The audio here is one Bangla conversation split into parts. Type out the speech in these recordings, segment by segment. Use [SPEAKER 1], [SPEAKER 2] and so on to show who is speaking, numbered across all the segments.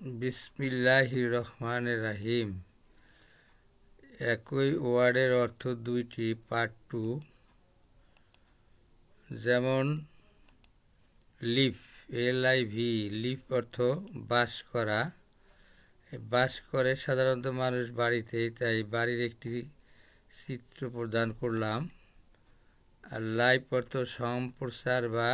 [SPEAKER 1] বিসমিল্লাহির রহমানির রাহিম। একই ওয়ার্ডের অর্থ দুইটি, পার্ট টু। যেমন লিভ, LIV, লিভ অর্থ বাস করা। বাস করে সাধারণত মানুষ বাড়িতেই, তাই বাড়ির একটি চিত্র প্রদান করলাম। আর লাইভ অর্থ সম্প্রচার বা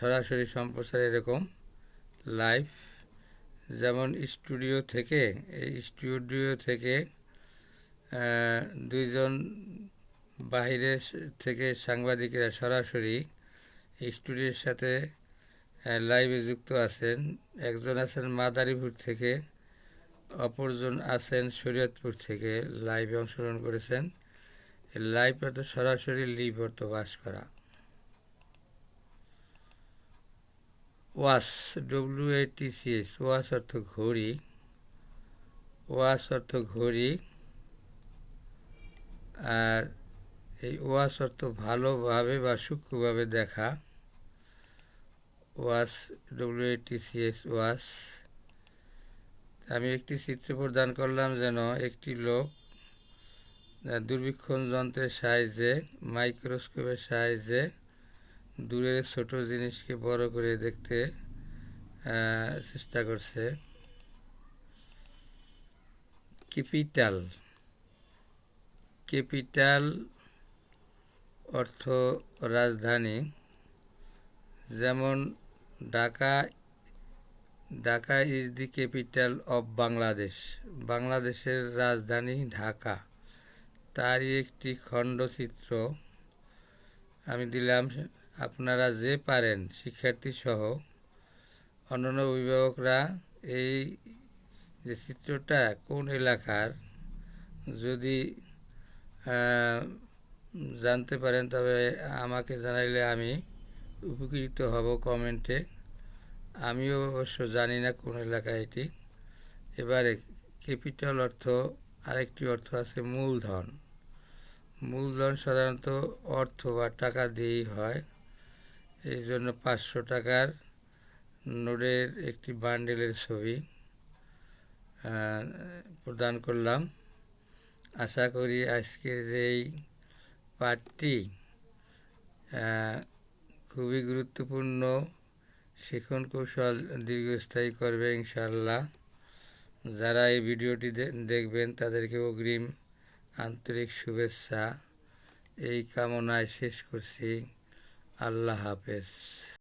[SPEAKER 1] সরাসরি সম্প্রচার, এরকম লাইভ। যেমন স্টুডিও থেকে দুইজন বাহিরের থেকে সাংবাদিকেরা সরাসরি স্টুডিওর সাথে লাইভে যুক্ত আছেন। একজন আছেন মাদারীপুর থেকে, অপরজন আছেন শরীয়তপুর থেকে, লাইভে অংশগ্রহণ করেছেন। লাইভ অর্থ সরাসরি, লিভ অর্থ বাস করা। ওয়াচ, WATCH, ওয়াচ অর্থ ঘড়ি। আর এই ওয়াচ অর্থ ভালোভাবে বা সূক্ষ্মভাবে দেখা। Watch, WATCH, watch. আমি একটি চিত্র প্রদান করলাম, যেন একটি লোক দূরবীক্ষণ যন্ত্রের সাহায্যে, মাইক্রোস্কোপের সাহায্যে দূরের ছোট জিনিসকে বড় করে দেখতে চেষ্টা করছে। ক্যাপিটাল অর্থ রাজধানী। যেমন Dhaka is the capital of Bangladesh, বাংলাদেশের রাজধানী ঢাকা। তারই একটি খণ্ডচিত্র আমি দিলাম। আপনারা যে পারেন, শিক্ষার্থী সহ অন্যান্য অভিভাবকরা, এই যে চিত্রটা কোন এলাকার যদি জানতে পারেন, তবে আমাকে জানাইলে আমি উপকৃত হব কমেন্টে। আমিও অবশ্য জানি না কোন এলাকায় এটি। এবারে ক্যাপিটাল অর্থ, আরেকটি অর্থ আছে মূলধন। মূলধন সাধারণত অর্থ বা টাকা দিয়েই হয়। এই জন্য 500 টাকার নোটের একটি বান্ডেলের ছবি প্রদান করলাম। আশা করি আজকের এই পাঠটি খুবই গুরুত্বপূর্ণ, শিখন কৌশল দীর্ঘস্থায়ী করবে ইনশাআল্লাহ। যারা এই ভিডিওটি দেখবেন তাদেরকে অগ্রিম আন্তরিক শুভেচ্ছা এই কামনায় শেষ করছি। আল্লাহ হাফেজ।